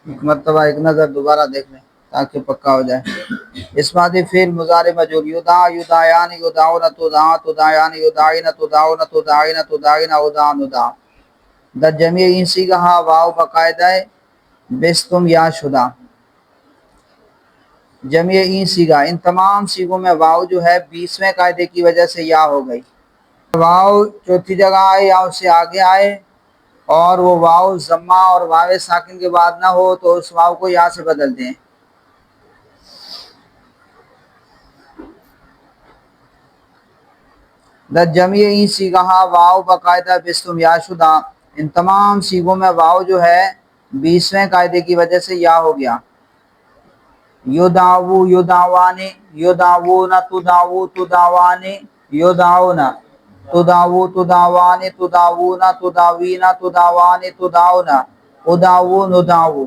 ایک مرتبہ ایک نظر دوبارہ دیکھ لیں تاکہ پکا ہو جائے۔ اس ماضی فعل مضارع مجرور یدعا یدعیان یدعون تدعا تدعیان یدعین تدعون تدعین تدعین ادعا ندعا۔ در جمع این صیغہ واو باقاعدہ بستم یا شدہ۔ جمع این صیغہ ان تمام صیغوں میں واو جو ہے 20ویں قاعدے کی وجہ سے یا ہو گئی۔ واو چوتھی جگہ آئے یا اس سے آگے آئے اور وہ واو ضمہ اور واو ساکن کے بعد نہ ہو تو اس واو کو یا سے بدل دیں۔ در جمع این صیغہ واو باقاعدہ بستم یا شدہ۔ ان تمام صیغوں میں واو جو ہے 20ویں قاعدے کی وجہ سے یا ہو گیا۔ یدعو یدعوانی یدعوون تدعو تدعوانی یدعون تدعو تدعوانی تدعوون تدعوین تدعوانی تدعون ادعو ندعو۔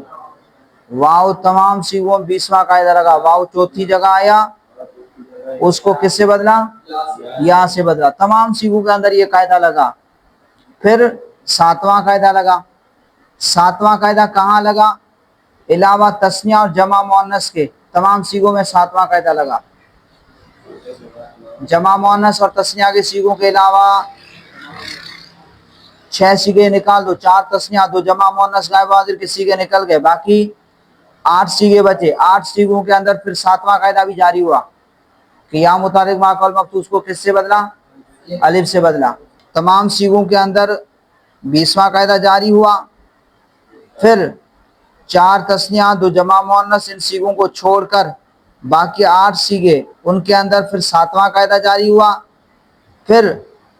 واو تمام صیغوں 20واں قاعدہ لگا۔ واو چوتھی جگہ آیا، اس کو کس سے بدلا؟ یا سے بدلا۔ تمام صیغوں کے اندر یہ قاعدہ لگا۔ پھر 7واں قاعدہ لگا۔ 7واں قاعدہ کہاں لگا؟ علاوہ تثنیہ اور جمع مؤنث کے تمام صیغوں میں 7واں قاعدہ لگا۔ جمع مؤنث اور تثنیہ کے صیغوں کے علاوہ 6 صیغے نکال دو، 4 تثنیہ، 2 جمع مؤنث غائب حاضر کے صیغے نکل گئے، باقی 8 صیغے بچے۔ 8 صیغوں کے اندر پھر 7واں قاعدہ بھی جاری ہوا کہ یا متحرک ما قبل مفتوح کو کس سے بدلا؟ الف سے بدلا۔ تمام صیغوں کے اندر 20واں قاعدہ جاری ہوا۔ پھر 4 تثنیہ، 2 جمع مؤنث، ان صیغوں کو چھوڑ کر باقی 8 صیغے، ان کے اندر پھر 7واں قاعدہ جاری ہوا۔ پھر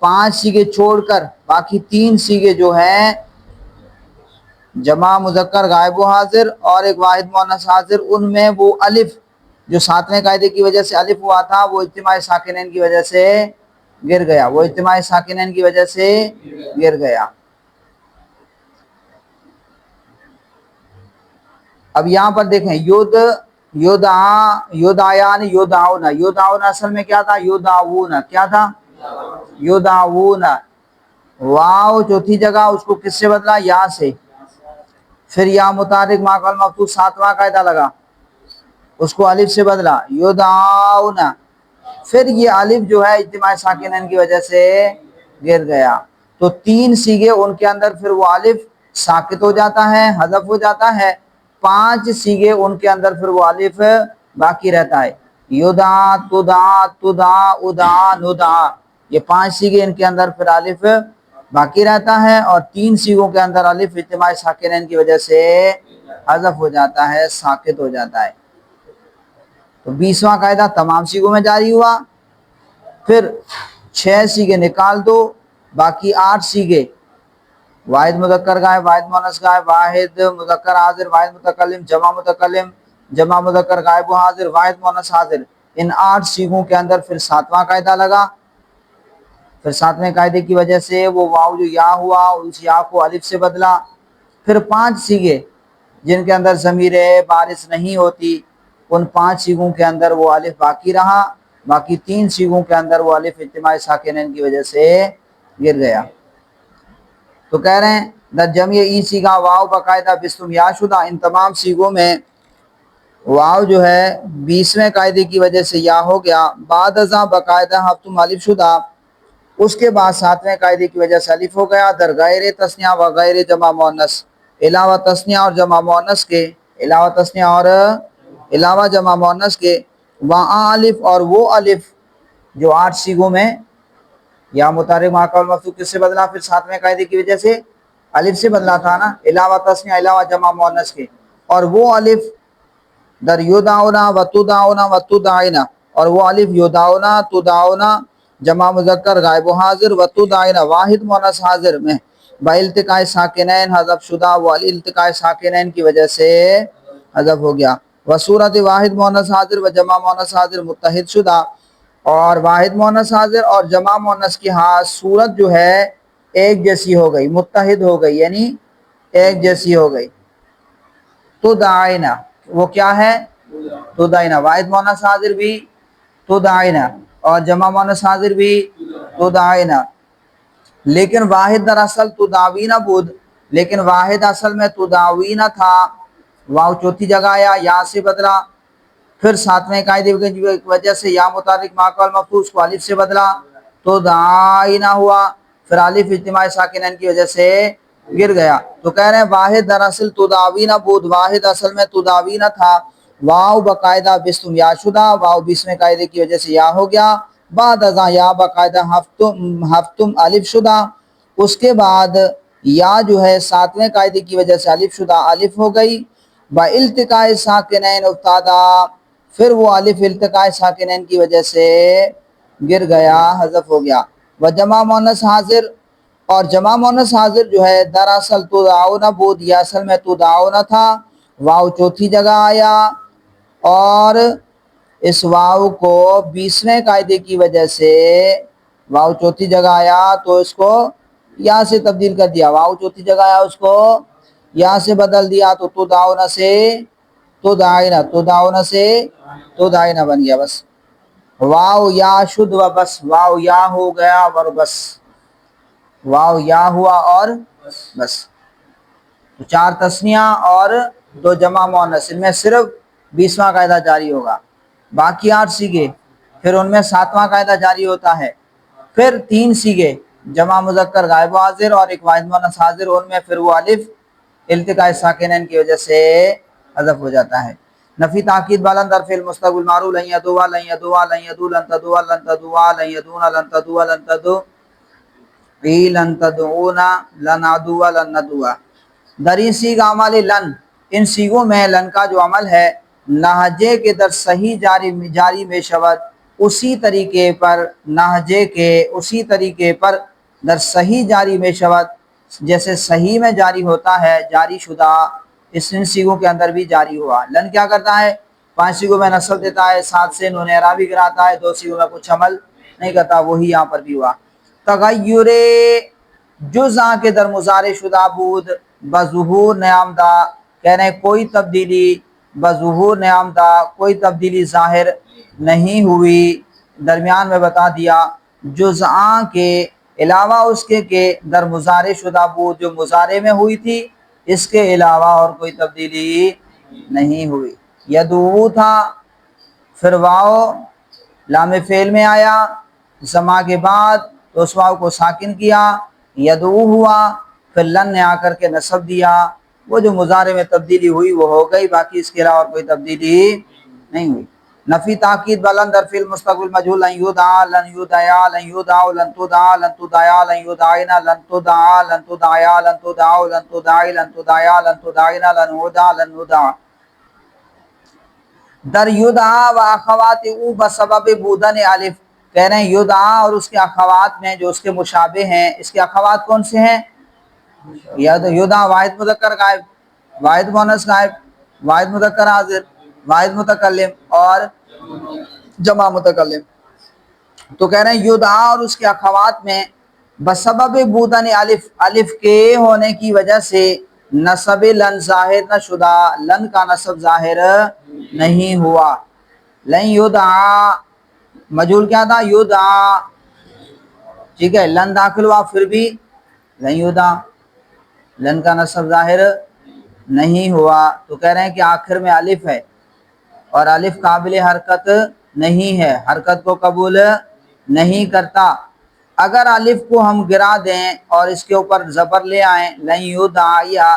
5 صیغے چھوڑ کر باقی 3 صیغے جو ہیں جمع مذکر غائب و حاضر اور ایک واحد مؤنث حاضر، ان میں وہ الف جو 7ویں قاعدے کی وجہ سے الف ہوا تھا وہ اجتماع ساکنین کی وجہ سے گر گیا، وہ اجتماع ساکنین کی وجہ سے گر گیا۔ اب یہاں پر دیکھیں یدعا یدعیان یدعون، یدعون اصل میں کیا تھا؟ یدعوون، کیا تھا؟ یدعوون۔ واو چوتھی جگہ اس کو کس سے بدلا؟ یا سے۔ پھر یا متحرک ما قبل مفتوح 7واں قاعدہ لگا، اس کو الف سے بدلا، یدعون۔ پھر یہ الف جو ہے اجتماع ساکنین کی وجہ سے گر گیا، تو 3 صیغے ان کے اندر پھر وہ الف ساکت ہو جاتا ہے، حذف ہو جاتا ہے۔ 5 صیغے ان کے اندر پھر وہ الف باقی رہتا ہے، یدعا تدعا تدعا ادعا ندعا۔ یہ 5 صیغے ان کے اندر پھر الف باقی رہتا ہے، اور 3 صیغوں کے اندر الف اجتماع ساکنین کی وجہ سے حذف ہو جاتا ہے، ساکت ہو جاتا ہے۔ تو 20واں قاعدہ تمام صیغوں میں جاری ہوا۔ پھر 6 صیغے نکال دو، باقی 8 صیغے واحد مذکر غائب، واحد مؤنث غائب، واحد مذکر حاضر، واحد متکلم، جمع مذکر غائب و حاضر، واحد مؤنث حاضر، ان 8 صیغوں کے اندر پھر 7واں قاعدہ لگا۔ پھر 7ویں قاعدے کی وجہ سے وہ واو جو یا ہوا اس یا کو الف سے بدلا۔ پھر 5 صیغے جن کے اندر ضمیر بارز نہیں ہوتی، ان 5 صیغوں کے اندر وہ الف باقی رہا، باقی 3 صیغوں کے اندر وہ الف اجتماع ساکنین کی وجہ سے گر گیا۔ تو کہہ رہے ہیں در جمع ای صیغہ واو باقاعدہ بستم یا شدہ، ان تمام صیغوں میں واو جو ہے 20ویں قاعدے کی وجہ سے یا ہو گیا۔ بعد ازاں باقاعدہ ہفتم الف شدہ، اس کے بعد 7ویں قاعدے کی وجہ سے الف ہو گیا۔ در غیر تثنیہ و غیر جمع مؤنث، علاوہ تثنیہ اور جمع مؤنث کے، علاوہ تثنیہ اور علاوہ جمع مؤنث کے، وہاں الف، اور وہ الف جو 8 صیغوں میں یا متحرک ما قبل مفتوح کس سے بدلا؟ پھر 7ویں قاعدے کی وجہ سے الف سے بدلا تھا نا، علاوہ تثنیہ علاوہ جمع مؤنث کے، اور وہ الف در یدعونا و تدعونا و تدعینا، اور وہ الف یدعونا تدعونا جمع مذکر غائب و حاضر و تدعینا واحد مؤنث حاضر میں با التقاء ساکنین حذف شدہ، وہ التقاء ساکنین کی وجہ سے حذف ہو گیا۔ و صورت واحد مؤنث حاضر و جمع مؤنث حاضر متحد شدہ، اور واحد مؤنث حاضر اور جمع مؤنث کی صورت جو ہے ایک جیسی ہو گئی، متحد ہو گئی، یعنی ایک جیسی ہو گئی۔ تدعینا، وہ کیا ہے؟ تدعینا، واحد مؤنث حاضر بھی تدعینا اور جمع مؤنث حاضر بھی تدعینا، لیکن واحد دراصل تدعوینا بود، لیکن واحد اصل میں تدعوینا تھا، واو چوتھی جگہ آیا، یا سے بدلا، پھر ساتویں قاعدے کی وجہ سے یا متحرک ما قبل مفتوح اس کو الف سے بدلا تو دعائنا ہوا، پھر الف اجتماع ساکنین کی وجہ سے گر گیا۔ تو کہہ رہے ہیں واحد دراصل تداوینا بود، واحد اصل میں تداوینا تھا، واو باقاعدہ بستم یا شدہ، واو بیسویں قاعدے کی وجہ سے یا ہو گیا، بعد ازاں یا باقاعدہ ہفتم الف شدہ، اس کے بعد یا جو ہے ساتویں قاعدے کی وجہ سے الف شدہ الف ہو گئی، با التقاء ساکنین افتادا، پھر وہ الف التقاء ساکنین کی وجہ سے گر گیا، حذف ہو گیا۔ و جمع مؤنث حاضر، اور جمع مؤنث حاضر جو ہے دراصل تدعون بود، یہ اصل میں تدعون تھا، واو چوتھی جگہ آیا، اور اس واو کو بیسویں قاعدے کی وجہ سے واو چوتھی جگہ آیا تو اس کو یا سے تبدیل کر دیا، واو چوتھی جگہ آیا اس کو یا سے بدل دیا تو تدعون سے تدعینا، تدعون سے تدعینا بن گیا، بس واو یا شد و بس، واو یا ہو گیا اور بس، واو یا ہوا اور بس۔ تو 4 تثنیہ اور 2 جمع مؤنث، ان میں صرف 20واں قاعدہ جاری ہوگا، باقی 8 سیغے پھر ان میں 7واں قاعدہ جاری ہوتا ہے، پھر 3 سیغے جمع مذکر غائب و حاضر اور ایک واحد مؤنث حاضر، ان میں پھر وہ الف التقاء ساکنین کی وجہ سے حذف ہو جاتا ہے۔ نفی تاکید بلند در فعل مستقبل معروف لن یدوا لن یدوا لن یدو لن تدوا لن تدوا لن یدونا لن تدوا لن تدو لن تدعونا لن عدوا لن ندوا۔ دری سیغ عمل لن، ان سیغوں میں لن کا جو عمل ہے نہجے کے در صحیح جاری میں شود، اسی طریقے پر نہجے کے اسی طریقے پر در صحیح جاری میں شود، جیسے صحیح میں جاری ہوتا ہے جاری شدہ، اس ان سیغوں کے اندر بھی جاری ہوا۔ لن کیا کرتا ہے 5 سیغوں میں نصب دیتا ہے، 7 سے نون اعرابی گراتا ہے، 2 سیغوں میں کچھ عمل نہیں کرتا، وہی یہاں پر بھی ہوا۔ تغیر جزء کے در مضارع شدہ بود بظہور نیامدہ، کہہ رہے ہیں کوئی تبدیلی بظہور نیامدہ، کوئی تبدیلی ظاہر نہیں ہوئی، درمیان میں بتا دیا جزء کے علاوہ اس کے کہ در مضارع شدہ بود جو مضارع میں ہوئی تھی، اس کے علاوہ اور کوئی تبدیلی نہیں ہوئی۔ یدعو تھا، پھر واو لام فعل میں آیا سما کے بعد تو اس واو کو ساکن کیا، یدعو ہوا، پھر لن نے آ کر کے نصب دیا، وہ جو مضارع میں تبدیلی ہوئی وہ ہو گئی، باقی اس کے علاوہ اور کوئی تبدیلی نہیں ہوئی۔ نفی تاکید بلند در فعل مستقبل مجهول لن یدعا لن یدعیا لن یدعو لن تدعا لن تدعیا لن یدعینا لن تدعا لن تدعیا لن تدعو لن تدعی لن تدعیا لن تدعینا لن ندع لن ندع۔ در یدعا و اخوات او بسبب بودن الف، کہہ رہے ہیں یدعا اور اس کے اخوات میں جو اس کے مشابہ ہیں، اس کے اخوات کون سے ہیں؟ یدعا واحد مذکر غائب، واحد مؤنث غائب، واحد مذکر حاضر، واحد متکلم اور جمع متکلم۔ تو کہہ رہے ہیں یدعا اور اس کے اخوات میں بسبب بودن الف، الف کے ہونے کی وجہ سے نصب لن ظاہر نہ شدہ، لن کا نصب ظاہر نہیں ہوا۔ لن یدعا مجہول کیا تھا؟ یدعا، ٹھیک ہے، لن داخل ہوا پھر بھی لن یدعا، لن کا نصب ظاہر نہیں ہوا۔ تو کہہ رہے ہیں کہ آخر میں الف ہے اور الف قابل حرکت نہیں ہے، حرکت کو قبول نہیں کرتا۔ اگر الف کو ہم گرا دیں اور اس کے اوپر زبر لے آئیں لن یدعیا،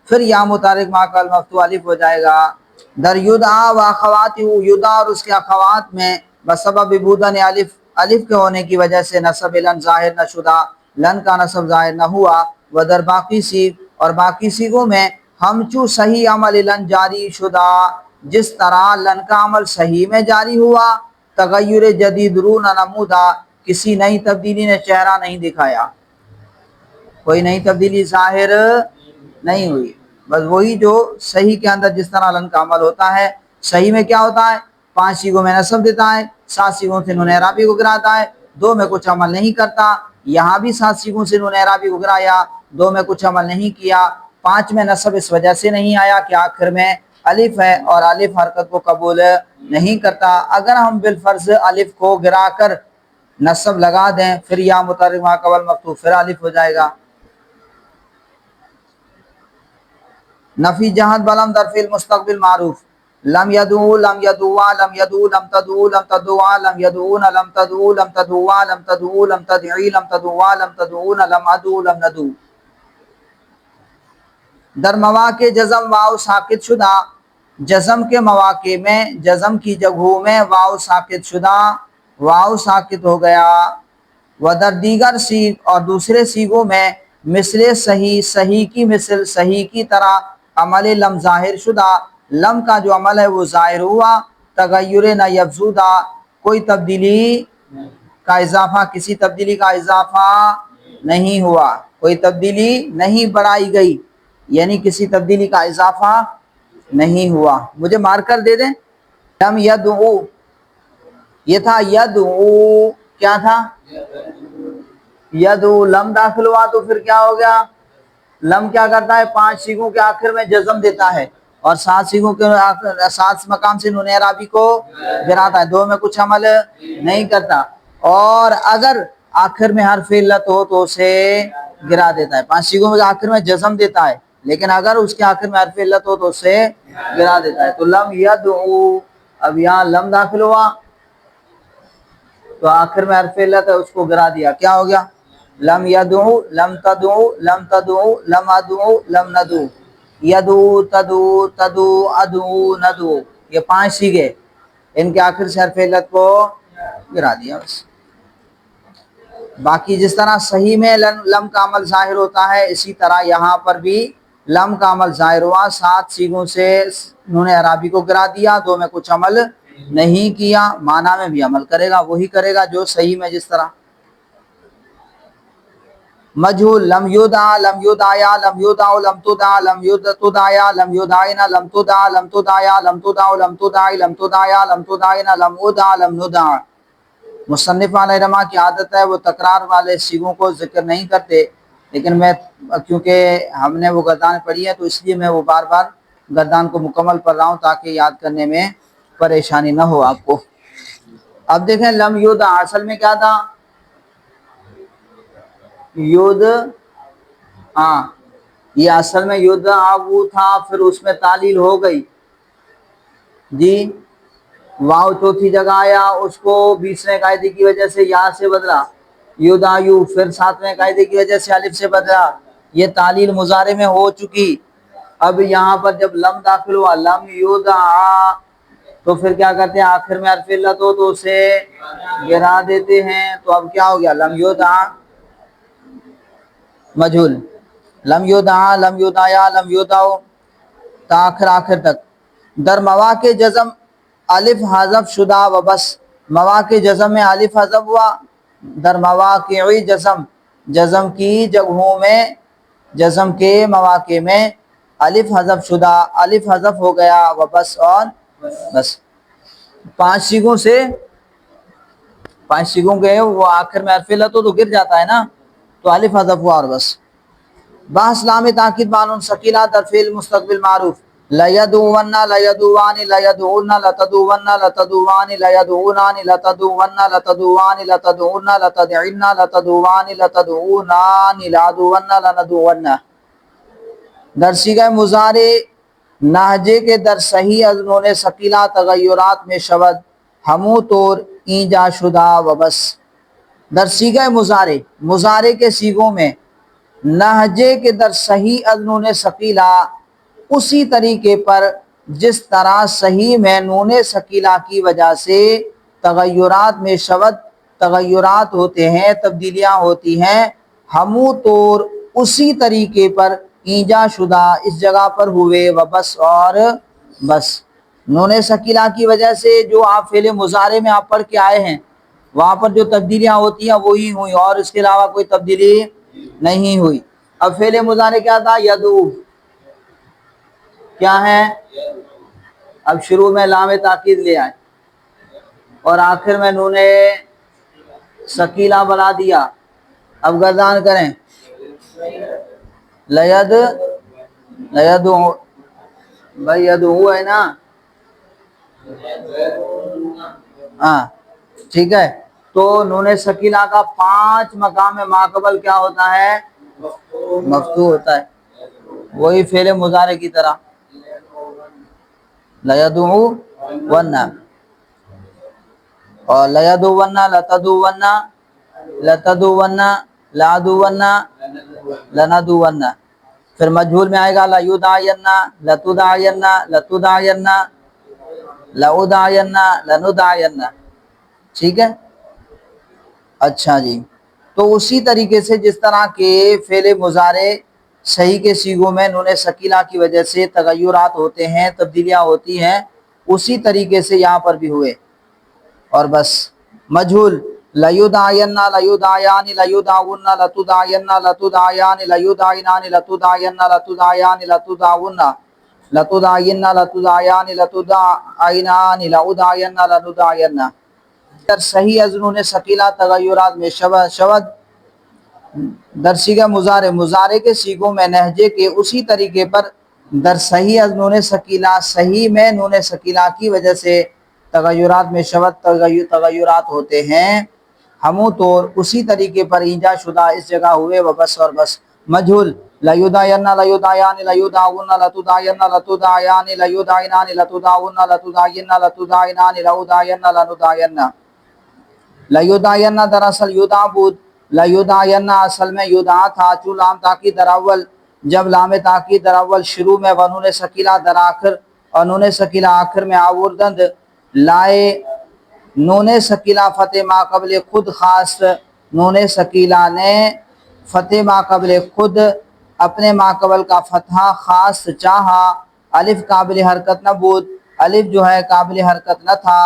پھر یا متحرک ما قبل مفتوح الف ہو جائے گا۔ در یدعا و اخوات، یدعا اور اس کے اخوات میں بسبب بودن الف، الف کے ہونے کی وجہ سے نصب لن ظاہر نہ شدہ، لن کا نصب ظاہر نہ ہوا۔ و در باقی سیغ، اور باقی سیغوں میں ہم چو صحیح عمل لن جاری شدہ، جس طرح لن کا عمل صحیح میں جاری ہوا، تغیر جدید رو نہ نمودہ، کسی نئی تبدیلی نے چہرہ نہیں دکھایا، کوئی نئی تبدیلی ظاہر نہیں ہوئی، بس وہی جو صحیح کے اندر جس طرح لن کا عمل ہوتا ہے۔ صحیح میں کیا ہوتا ہے 5 سیغوں میں نصب دیتا ہے، 7 سیغوں سے نون اعرابی کو گراتا ہے، 2 میں کچھ عمل نہیں کرتا، یہاں بھی 7 سیغوں سے نون اعرابی کو گرایا، 2 میں کچھ عمل نہیں کیا، 5 میں نصب اس وجہ سے نہیں آیا کہ آخر میں الف ہے اور الف حرکت کو قبول نہیں کرتا۔ اگر ہم بالفرض الف کو گرا کر نصب لگا دیں پھر یا متحرک ما قبل مفتوح پھر الف ہو جائے گا۔ نفی جہت بلم در فعل مستقبل معروف لم یدعو لم یدعوا لم یدعو لم تدعو لم تدعوا لم یدعون لم تدعو لم تدعوا لم تدعو لم تدعی لم تدعوا لم تدعون لم ادعو لم ندعو در مواقع جزم واو ساکت شدہ جزم کے مواقع میں جزم کی جگہوں میں واو ساکت شدہ واو ساکت ہو گیا و در دیگر سیغ اور دوسرے سیغوں میں مثل صحیح صحیح کی مثل صحیح کی طرح عمل لم ظاہر شدہ لم کا جو عمل ہے وہ ظاہر ہوا تغیر نہ یفزودہ کوئی تبدیلی کا اضافہ کسی تبدیلی کا اضافہ نہیں ہوا کوئی تبدیلی نہیں بڑھائی گئی یعنی کسی تبدیلی کا اضافہ نہیں ہوا مجھے مارکر دے دیں لم یدعو یہ تھا یدعو کیا تھا یدعو لم داخل ہوا تو پھر کیا ہو گیا لم کیا کرتا ہے 5 سیغوں کے آخر میں جزم دیتا ہے اور 7 سیغوں کے 7 مقام سے نون اعرابی کو گراتا ہے 2 میں کچھ عمل نہیں کرتا اور اگر آخر میں حرف علت ہو تو اسے گرا دیتا ہے 5 سیغوں کے آخر میں جزم دیتا ہے لیکن اگر اس کے آخر میں حرف علت ہو تو اسے گرا دیتا ہے تو لم یدعو اب یہاں لم داخل ہوا تو آخر میں حرف علت ہے اس کو گرا دیا کیا ہو گیا لم یدعو لم تدعو لم تدعو لم ادعو لم ندعو یدعو تدعو تدعو ادعو ندعو یہ 5 سیغے ان کے آخر سے حرف علت کو گرا دیا بس باقی جس طرح صحیح میں لم کا عمل ظاہر ہوتا ہے اسی طرح یہاں پر بھی لم کا عمل ظاہر ہوا 7 سیغوں سے انہوں نے عربی کو گرا دیا 2 میں کچھ عمل نہیں کیا معنی میں بھی عمل کرے گا وہی کرے گا جو صحیح میں جس طرح مجہول لم یدع لم یدعیا لم یدع لم تدع لم تدعیا لم یدعینا لم تدع لم تدعیا لم تدع لم تدعی لم تدعیا لم تدعینا لم ادع لم ندع مصنف علیہ رحمہ کی عادت ہے وہ تکرار والے سیغوں کو ذکر نہیں کرتے لیکن میں کیونکہ ہم نے وہ گردان پڑھی ہے تو اس لیے میں وہ بار بار گردان کو مکمل پڑھ رہا ہوں تاکہ یاد کرنے میں پریشانی نہ ہو آپ کو اب دیکھیں لم یدع اصل میں کیا تھا ید ہاں یہ اصل میں یدعو تھا پھر اس میں تعلیل ہو گئی جی واو چوتھی جگہ آیا اس کو 20ویں قاعدے کی وجہ سے یا سے بدلا یدعو پھر 7ویں قاعدے کی وجہ سے الف سے بدلا یہ تعلیل مضارع میں ہو چکی اب یہاں پر جب لم داخل ہوا لم یدع تو پھر کیا کرتے ہیں آخر میں حرف علت ہو تو اسے گرا دیتے ہیں تو اب کیا ہو گیا لم یدع مجہول لم یدع لم یدعیا لم یدعو تا آخر تک در مواقع جزم الف حذف شدہ و بس مواقع جزم میں الف حذف ہوا در مواقع جزم کی جگہوں میں جزم کے مواقع میں الف حذف شدہ الف حذف ہو گیا و بس اور بس 5 سیغوں سے 5 سیغوں کے وہ آخر میں حرف علت ہو تو گر جاتا ہے نا تو الف حذف ہوا اور بس بحث لام تاکید معنون ثقیلہ در فعل مستقبل معروف لیدعون لیدعوان لیدعون لتدعون لتدعوان لیدعونان لتدعون لتدعوان لتدعون لتدعن لتدعوان لتدعونان لعدعون لندعون در صیغہ مضارع نہجے کے در صحیح از نون ثقیلہ تغیرات میں شود ہمو طور اینجا شدہ و بس در صیغہ مضارع کے صیغوں میں نہجے کے در صحیح از نون ثقیلہ اسی طریقے پر جس طرح صحیح میں نون ثقیلہ کی وجہ سے تغیرات میں شود تغیرات ہوتے ہیں تبدیلیاں ہوتی ہیں ہمو طور اسی طریقے پر ایجا شدہ اس جگہ پر ہوئے و بس اور بس نون ثقیلہ کی وجہ سے جو آپ فعل مضارع میں آپ پڑھ کے آئے ہیں وہاں پر جو تبدیلیاں ہوتی ہیں وہی ہوئی اور اس کے علاوہ کوئی تبدیلی نہیں ہوئی اب فعل مضارع کیا تھا یدعو کیا ہے اب شروع میں لام تاکید لے آئے اور آخر میں نون ثقیلہ بنا دیا اب گردان کریں لیدعو بھائی یدعو ہے نا ہاں ٹھیک ہے تو نون ثقیلہ کا 5 مقام ما قبل کیا ہوتا ہے مفتوح ہوتا ہے وہی فعل مضارع کی طرح لیدعون اور لیدعون لتدعون لتدعون لادعون لندعون. پھر مجہول میں آئے گا لیدعین لتدعین لتدعین لأدعین لندعین. ٹھیک ہے. اچھا جی، تو اسی طریقے سے جس طرح کے فعل مضارع صحیح کے صیغوں میں نون ثقیلہ کی وجہ سے تغیرات ہوتے ہیں، تبدیلیاں ہوتی ہیں، اسی طریقے سے یہاں پر بھی ہوئے. اور بس مجہول لیدعین لیدعیان لیدعون لتدعین لتدعیان لیدعینان لتدعین لتدعیان لتدعون لتدعین لتدعیان لتدعینان لأدعین لندعین. در صحیح از نون ثقیلہ تغیرات میں شود در صیغہ مضارع کے صیغوں میں لہجے کے اسی طریقے پر در صحیح از نون ثقیلہ صحیح میں نون ثقیلہ کی وجہ سے تغیرات میں شود تغیرات ہوتے ہیں، ہموں طور اسی طریقے پر ایجا شدہ اس جگہ ہوئے و بس اور بس. مجہول لیدعین لیدعیان لیدعون لتدعین لتدعیان لیدعینان لتدعون لتدعین لتدعینان لأدعین لندعین. لیدعین دراصل یدعا بود، لیدعین اصل میں یدعا تھا، چون لام تاکید در اول، جب لام تاکید در اول شروع میں و نون ثقیلہ در آخر اور نون ثقیلہ آخر میں آوردند لائے. نون ثقیلہ فتح ما قبل خود خاص، نون ثقیلہ نے فتح ما قبل خود اپنے ما قبل کا فتحہ خاص چاہا. الف قابل حرکت نہ بود، الف جو ہے قابل حرکت نہ تھا،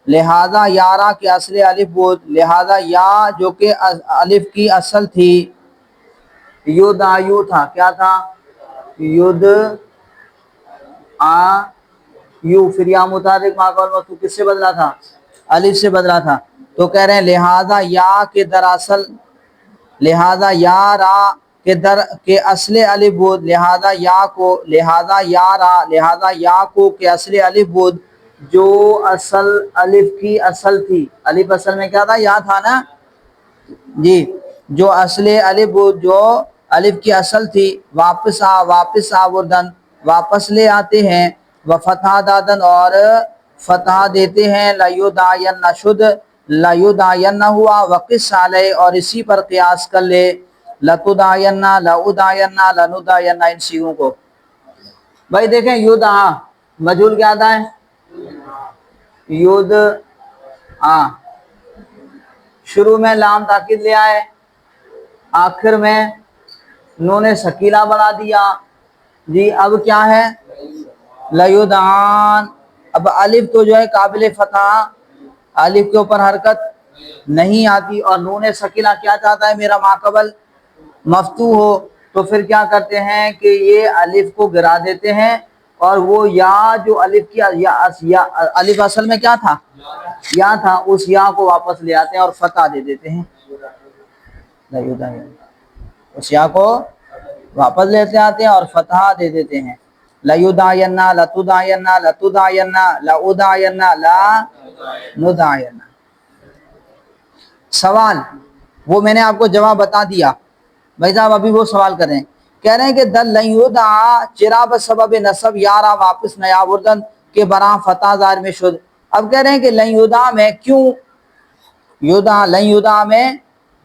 لہذا یارا کے اصل الف بود، لہذا یا جو کہ الف کی اصل تھی یدعیو تھا. کیا تھا؟ یدعیو. پھر یا متحرک ما قبل مفتوح کس سے بدلا تھا؟ الف سے بدلا تھا. تو کہہ رہے ہیں لہذا یا کے دراصل، لہذا یا را کے در کے اصل الف بود، لہذا یا کو، لہذا یا را، لہذا یا کو کے اصل الف بود جو اصل الف کی اصل تھی. الف اصل میں کیا تھا؟ یا تھا نا جی. جو اصل الف بود جو الف کی اصل تھی، واپس آوردن واپس لے آتے ہیں، و فتح دادن اور فتح دیتے ہیں، لیدعین شد لیدعین ہوا، وقص علیہ اور اسی پر قیاس کر لے، لتدعین لأدعین لندعین ان صیغوں کو. بھائی دیکھیں یدعا مجہول کیا آتا ہے؟ یدعا. شروع میں لام تاکید لے آئے، آخر میں نون ثقیلہ بنا دیا جی. اب کیا ہے؟ لیدعان. اب الف تو جو ہے قابل فتح، الف کے اوپر حرکت نہیں آتی، اور نون ثقیلہ کیا چاہتا ہے؟ میرا ماقبل مفتوح ہو. تو پھر کیا کرتے ہیں کہ یہ الف کو گرا دیتے ہیں، اور وہ یا جو الف کی الف اصل میں کیا تھا؟ یا تھا، اس یا کو واپس لے آتے ہیں اور فتح دے دیتے ہیں. اس یا کو واپس لیتے آتے ہیں اور فتح دے دیتے ہیں. لیدعین لتدعین لتدعین لأدعین لندعین. سوال وہ میں نے آپ کو جواب بتا دیا بھائی صاحب، ابھی وہ سوال کر رہے ہیں. کہہ رہے ہیں کہ دل لیدعا چرا بسبب نصب یارا واپس نیا وردن کے برآں فتح ظاہر میں شد. اب کہہ رہے ہیں کہ لیدعا میں کیوں، لیدعا میں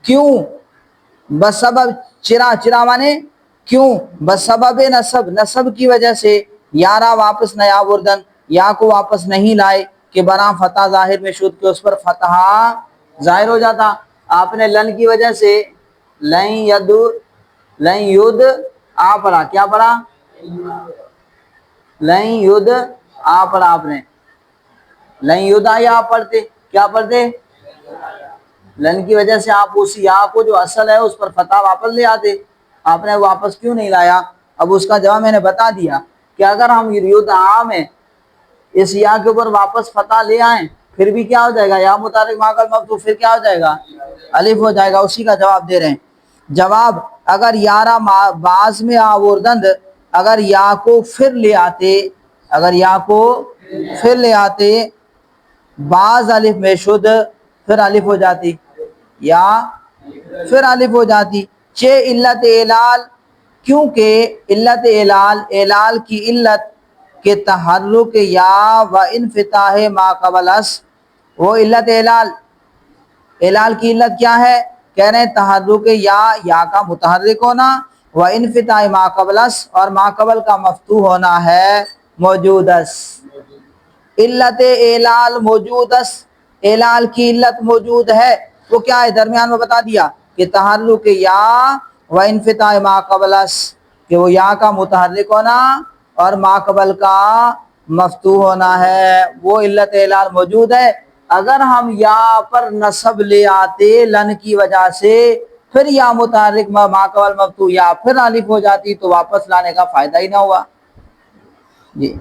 کیوں بسبب چرا مانے کیوں، بسبب نصب کی وجہ سے یارا واپس نیا وردن یا کو واپس نہیں لائے کہ برآں فتح ظاہر میں شد کہ اس پر فتح ظاہر ہو جاتا. آپ نے لن کی وجہ سے لن ید آ پڑھا. کیا پڑھا؟ لن ید آ پڑھا. آپ نے لن ید آ پڑھتے، کیا پڑھتے؟ لن کی وجہ سے آپ اس یا کو جو اصل ہے اس پر فتح واپس لے آتے. آپ نے واپس کیوں نہیں لایا؟ اب اس کا جواب میں نے بتا دیا کہ اگر ہم یدعا میں اس یا کے اوپر واپس فتح لے آئیں پھر بھی کیا ہو جائے گا؟ یا متحرک ما قبل مفتوح، پھر کیا ہو جائے گا؟ الف ہو جائے گا. اسی کا جواب دے رہے ہیں. جواب اگر یارا بعض میں آوردند، اگر یا کو پھر لے آتے، اگر یا کو پھر لے آتے بعض الف میں شد، پھر الف ہو جاتی، یا پھر الف ہو جاتی. چھ علت اعلال کیونکہ علت اعلال کی علت کے تحرک یا و انفتاح ما قبل اس، وہ علت اعلال کی علت کیا ہے؟ کہہ رہے ہیں تحرک یا کا متحرک ہونا، و انفتاح ما قبل اس، اور ما قبل کا مفتوح ہونا ہے موجود اس۔ علت اعلال موجود اس، اعلال کی علت موجود ہے، وہ کیا ہے؟ درمیان میں بتا دیا کہ تحرک یا و انفتاح ما قبل اس، کہ وہ یا کا متحرک ہونا اور ما قبل کا مفتوح ہونا ہے، وہ علت اعلال موجود ہے۔ اگر ہم یا پر نصب لے آتے لن کی وجہ سے، پھر یا متحرک ما قبل مفتوح یا پھر الف ہو جاتی، تو واپس لانے کا فائدہ ہی نہ ہوا جی۔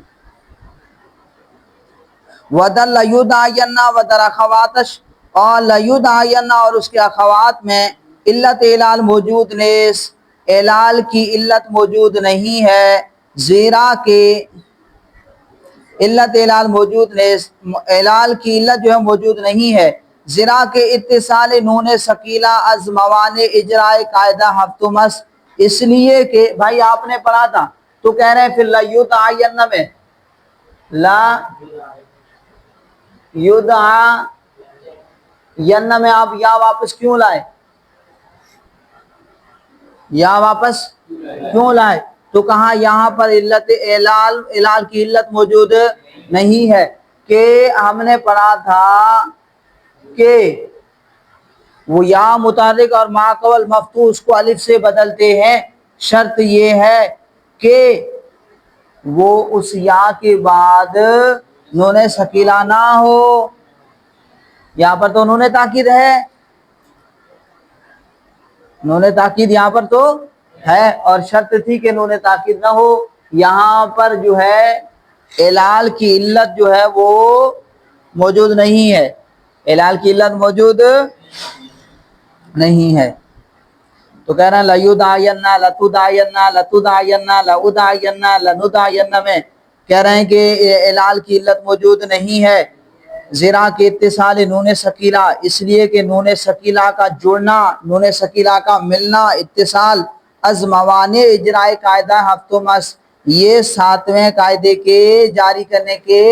وَدَلَّ يُدْعَيَنَّا وَدَرَ خواتش، اور لَيُدْعَيَنَّا اور اس کے اخوات میں علت اعلال موجود نیس، اعلال کی علت موجود نہیں ہے، زیرا کہ علت اعلال موجود نیس، اعلال کی علت جو ہے موجود نہیں ہے، زیرا کہ اتصال نون ثقیلہ از موانع اجرائے قاعدہ ہفتم است، اس لیے کہ بھائی آپ نے پڑھا تھا تو کہہ رہے ہیں پھر لَيُدْعَيَنَّ میں لا یدعا ین میں آپ یا واپس کیوں لائے؟ یا واپس کیوں لائے؟ تو کہاں یہاں پر علت اعلال کی علت موجود نہیں ہے، کہ ہم نے پڑھا تھا کہ وہ یا متحرک اور ما قبل مفتوح اس کو الف سے بدلتے ہیں، شرط یہ ہے کہ وہ اس یا کے بعد نون ثقیلہ نہ ہو۔ یہاں پر تو نون تاکید ہے، نون تاکید یہاں پر تو ہے، اور شرط تھی کہ نون تاکید نہ ہو۔ یہاں پر جو ہے اعلال کی علت جو ہے وہ موجود نہیں ہے، اعلال کی علت موجود نہیں ہے، تو کہہ رہے ہیں لَيُدْعَيَنَّا لَتُدْعَيَنَّا لَتُدْعَيَنَّا لَأُدْعَيَنَّا لَنُدْعَيَنَّ میں کہہ رہے ہیں کہ اعلال کی علت موجود نہیں ہے، زیرا کہ اتصال نون ثقیلہ، اس لیے کہ نون ثقیلہ کا جڑنا، نون ثقیلہ کا ملنا، اتصال از موانع اجرائے قاعدہ ہفتم است، یہ 7ویں قاعدے کے جاری کرنے کے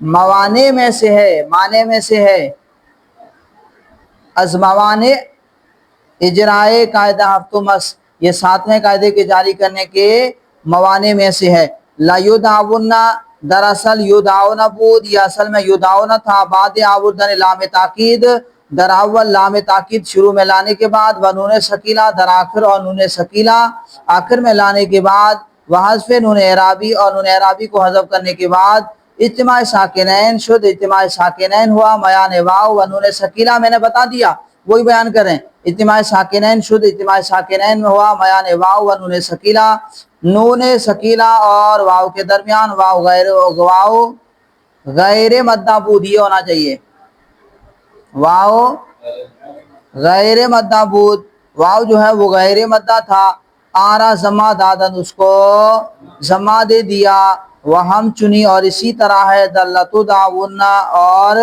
موانع میں سے ہے، معنی میں سے ہے، از موانع اجرائے قاعدہ ہفتم است، یہ 7ویں قاعدے کے جاری کرنے کے موانع میں سے ہے۔ لَيُدْعَوْنَ دراصل یدعون بود، یہ اصل میں یدعون تھا، بعد آوردن لام تاکید، در اول لام تاکید شروع میں لانے کے بعد، و نون ثقیلہ در آخر، اور نون ثقیلہ آخر میں لانے کے بعد، و حذف نون اعرابی، اور نون اعرابی کو حذف کرنے کے بعد، اجتماع ساکنین شد، اجتماع ساکنین ہوا، میان واو و نون ثقیلہ میں نے بتا دیا، وہی بیان کریں، اجتماع ساکنین شد، اجتماع ساکنین میں ہوا، میان واو و نون ثقیلہ، نون ثقیلہ اور واو کے درمیان واو غیر مدہ بود، یہ ہونا چاہیے، واو غیر مدہ بود، واو جو ہے وہ غیر مدہ تھا، آرا زمہ دادن، اس کو زمہ دے دیا، وہم چنی، اور اسی طرح ہے در لتدعون اور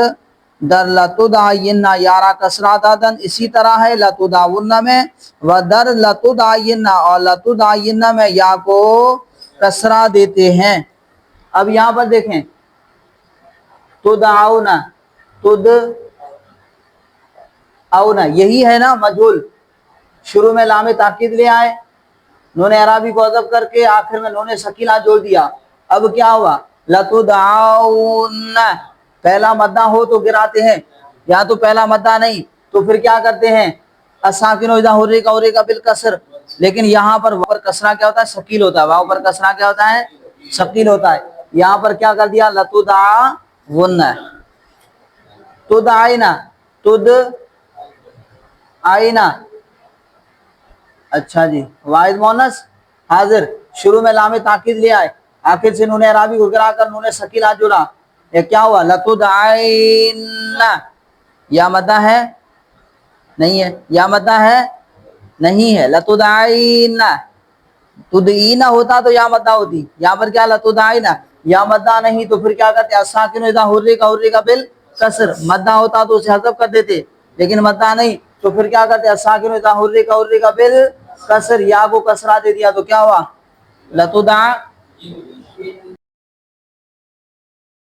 در لتدعین، یارا کسرہ دادن، اسی طرح ہے لتدعون میں، و در لتدعین اور لتدعین میں یا کو کسرہ دیتے ہیں۔ اب یہاں پر دیکھیں تدعون، تدعون یہی ہے نا مجہول، شروع میں لام تاکید لے آئے، نون اعرابی کو حذف کر کے آخر میں نون ثقیلہ جوڑ دیا، اب کیا ہوا؟ لتدعون، پہلا مدہ ہو تو گراتے ہیں، یا تو پہلا مدہ نہیں تو پھر کیا کرتے ہیں؟ الساکن اذا حرک حرک بالکسر، لیکن یہاں پر واو پر کسرہ کیا ہوتا ہے؟ ثقیل ہوتا ہے، واو پر کسرہ کیا ہوتا ہے؟ ثقیل ہوتا ہے، یہاں پر کیا کر دیا؟ لتدعون، تدعینا، تدعینا، اچھا جی، واحد مؤنث حاضر، شروع میں لام تاکید لے آئے، آخر سے نون اعرابی کو گرا کر نون ثقیلہ جڑا، یہ کیا ہوا؟ لتدعین، یا مدہ ہے؟ نہیں ہے، یا مدہ ہے؟ نہیں ہے، لتدعین، تدعین ہوتا تو یا مدہ ہوتی، یہاں پر کیا لتدعین، یا مدہ نہیں تو پھر کیا کرتے؟ الساکن اذا حرک حرک بالکسر، مدہ ہوتا تو اسے حذف کر دیتے، لیکن مدہ نہیں تو پھر کیا کرتے؟ الساکن اذا حرک حرک کسر، یا کو کسرہ دے دیا تو کیا ہوا؟ لتدع